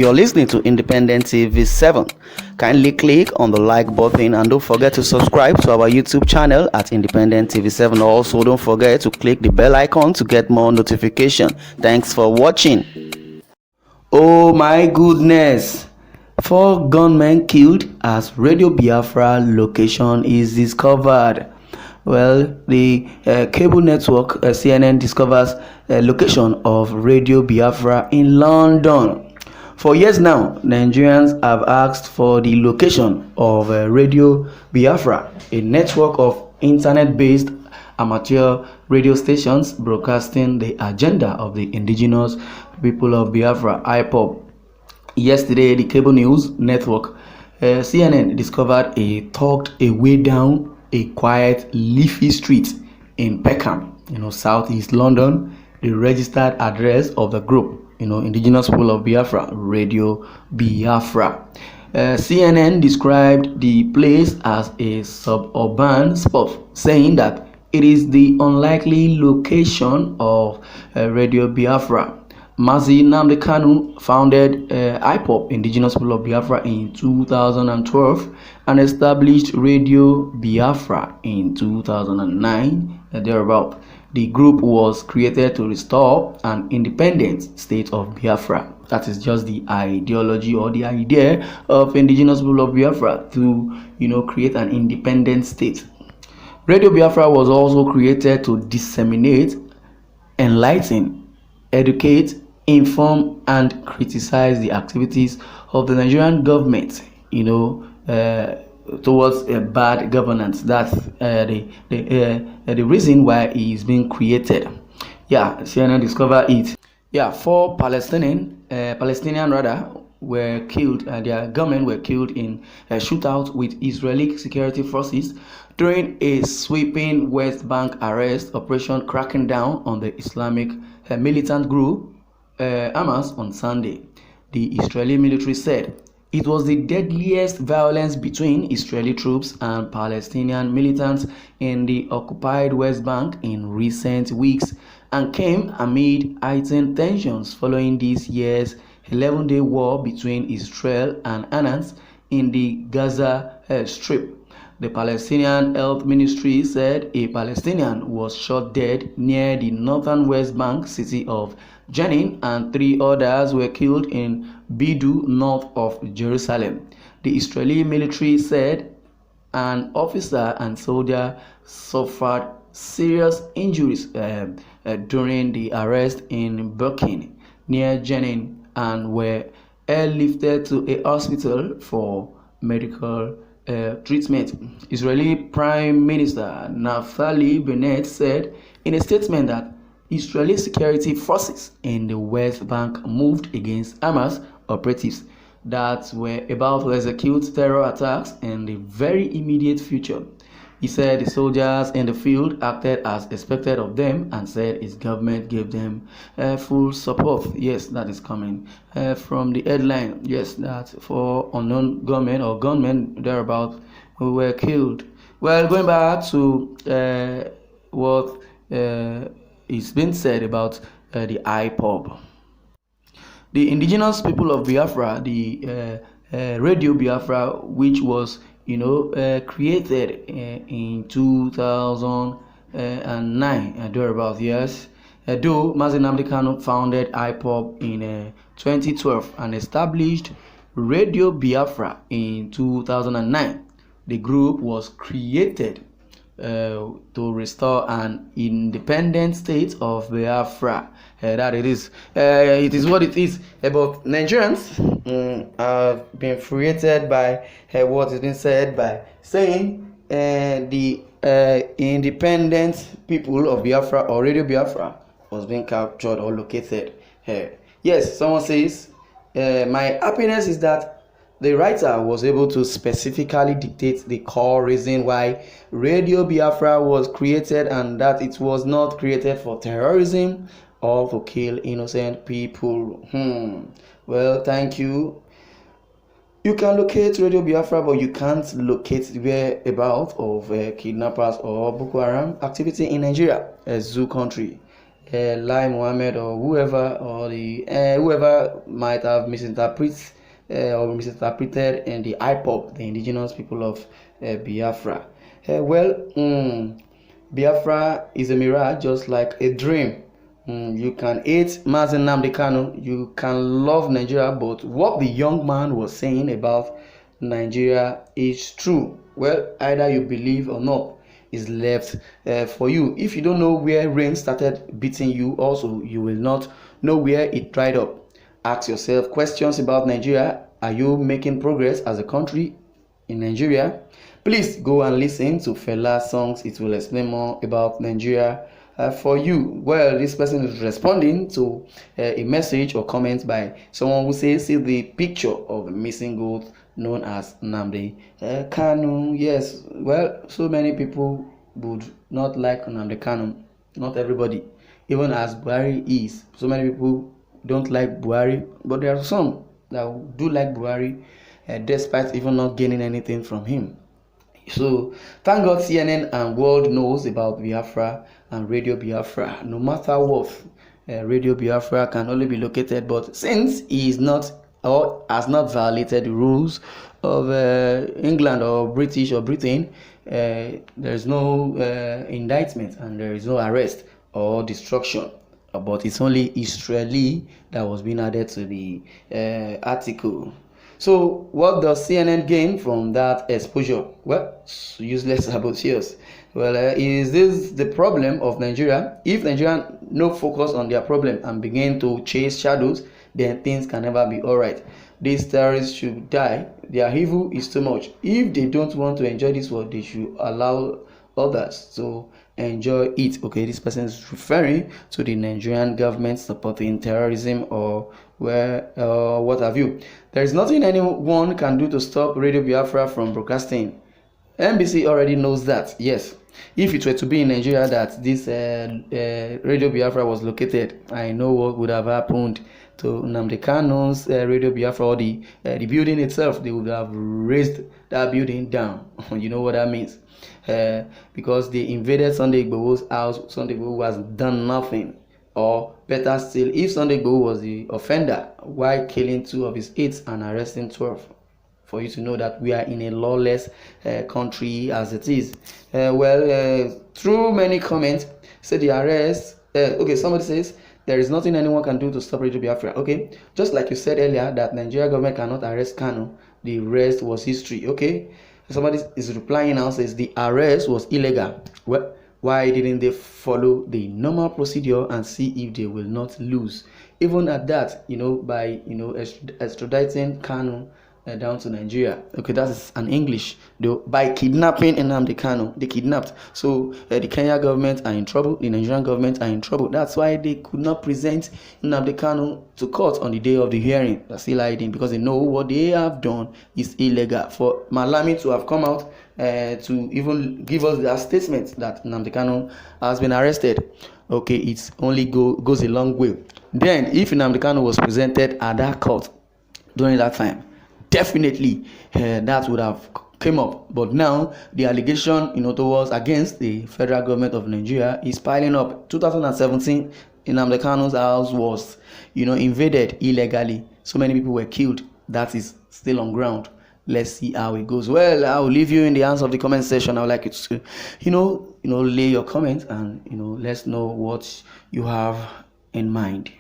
You're listening to Independent TV 7. Kindly click on the like button and don't forget to subscribe to our YouTube channel at Independent TV 7. Also, don't forget to click the bell icon to get more notification. Thanks for watching. Oh my goodness! 4 gunmen killed as Radio Biafra location is discovered. Well, the cable network CNN discovers location of Radio Biafra in London. For years now, Nigerians have asked for the location of Radio Biafra, a network of internet-based amateur radio stations broadcasting the agenda of the indigenous people of Biafra, IPOB. Yesterday, the cable news network CNN discovered a tucked away down a quiet, leafy street in Peckham, southeast London, the registered address of the group, indigenous people of Biafra, Radio Biafra. CNN described the place as a suburban spot, saying that it is the unlikely location of Radio Biafra. Mazi Nnamdi Kanu founded IPOB, Indigenous People of Biafra, in 2012 and established Radio Biafra in 2009, thereabout. The group was created to restore an independent state of Biafra. That is just the ideology or the idea of Indigenous People of Biafra, to create an independent state. Radio Biafra was also created to disseminate, enlighten, educate, inform and criticize the activities of the Nigerian government, towards bad governance. That's the reason why it is being created. CNN discovered it. 4 Palestinian were killed. Their gunmen were killed in a shootout with Israeli security forces during a sweeping West Bank arrest operation cracking down on the Islamic militant group Hamas on Sunday. The Israeli military said it was the deadliest violence between Israeli troops and Palestinian militants in the occupied West Bank in recent weeks and came amid heightened tensions following this year's 11-day war between Israel and Hamas in the Gaza Strip. The Palestinian Health Ministry said a Palestinian was shot dead near the northern West Bank city of Jenin and 3 others were killed in Bidu, north of Jerusalem. The Israeli military said an officer and soldier suffered serious injuries during the arrest in Burkin near Jenin and were airlifted to a hospital for medical treatment. Israeli Prime Minister Naftali Bennett said in a statement that Israeli security forces in the West Bank moved against Hamas operatives that were about to execute terror attacks in the very immediate future. He said the soldiers in the field acted as expected of them and said his government gave them full support. Yes, that is coming from the headline. Yes, that 4 unknown gunmen or gunmen thereabout who were killed. Well, going back to what is being said about the IPOB. The indigenous people of Biafra, the Radio Biafra, which was created in 2009, thereabout, yes. Though Mazi Nnamdi Kanu founded IPOB in 2012 and established Radio Biafra in 2009, the group was created to restore an independent state of Biafra. That it is what it is. But Nigerians have been created by what has been said by saying the independent people of Biafra or Radio Biafra was being captured or located. Yes, someone says, my happiness is that the writer was able to specifically dictate the core reason why Radio Biafra was created and that it was not created for terrorism or to kill innocent people. Well, thank you. You can locate Radio Biafra, but you can't locate the whereabouts of kidnappers or Boko Haram activity in Nigeria, a zoo country. Lai Mohammed or whoever, or the whoever might have misinterpreted in the IPOP, the indigenous people of Biafra. Biafra is a mirage, just like a dream. You can hate Mazen Nnamdi Kanu, you can love Nigeria, but what the young man was saying about Nigeria is true. Well, either you believe or not is left for you. If you don't know where rain started beating you, also you will not know where it dried up. Ask yourself questions about Nigeria. Are you making progress as a country in Nigeria? Please go and listen to Fela's songs. It will explain more about Nigeria for you. Well, this person is responding to a message or comment by someone who says, see the picture of a missing goat known as Nnamdi Kanu. Yes, well, so many people would not like Nnamdi Kanu. Not everybody. Even as Buhari is, so many people don't like Buhari, but there are some that do like Buhari, despite even not gaining anything from him. So thank God CNN and world knows about Biafra and Radio Biafra. No matter what, Radio Biafra can only be located, but since he is not or has not violated the rules of England or British or Britain, there is no indictment and there is no arrest or destruction. But it's only Israeli that was being added to the article. So what does CNN gain from that exposure? Well, useless saboteurs. Well, is this the problem of Nigeria? If Nigeria no focus on their problem and begin to chase shadows, then things can never be alright. These terrorists should die. Their evil is too much. If they don't want to enjoy this world, they should allow others to enjoy it. Okay, this person is referring to the Nigerian government supporting terrorism or what have you. There is nothing anyone can do to stop Radio Biafra from broadcasting. NBC already knows that. Yes, if it were to be in Nigeria that this Radio Biafra was located, I know what would have happened to Nnamdi Kanu's Radio Biafra, or the building itself. They would have raised that building down. You know what that means? Because they invaded Sunday Igboho's house. Sunday Igboho has done nothing. Or better still, if Sunday Igboho was the offender, why killing 2 of his aides and arresting 12? For you to know that we are in a lawless country as it is. Through many comments, say the arrest. Okay, somebody says there is nothing anyone can do to stop Radio Biafra. Okay, just like you said earlier that Nigeria government cannot arrest Kanu, the rest was history. Okay, somebody is replying now, says the arrest was illegal. Well, why didn't they follow the normal procedure and see if they will not lose? Even at that, by extraditing Kanu down to Nigeria. Okay, that is an English. By kidnapping Nnamdi Kanu, they kidnapped. So the Kenya government are in trouble. The Nigerian government are in trouble. That's why they could not present Nnamdi Kanu to court on the day of the hearing. They're still hiding because they know what they have done is illegal. For Malami to have come out to even give us that statement that Nnamdi Kanu has been arrested, okay, it only goes a long way. Then, if Nnamdi Kanu was presented at that court during that time, definitely that would have came up. But now the allegation towards against the federal government of Nigeria is piling up. 2017, Nnamdi Kanu's house was invaded illegally. So many people were killed. That is still on ground. Let's see how it goes. Well, I will leave you in the hands of the comment section. I would like you to lay your comments and let's know what you have in mind.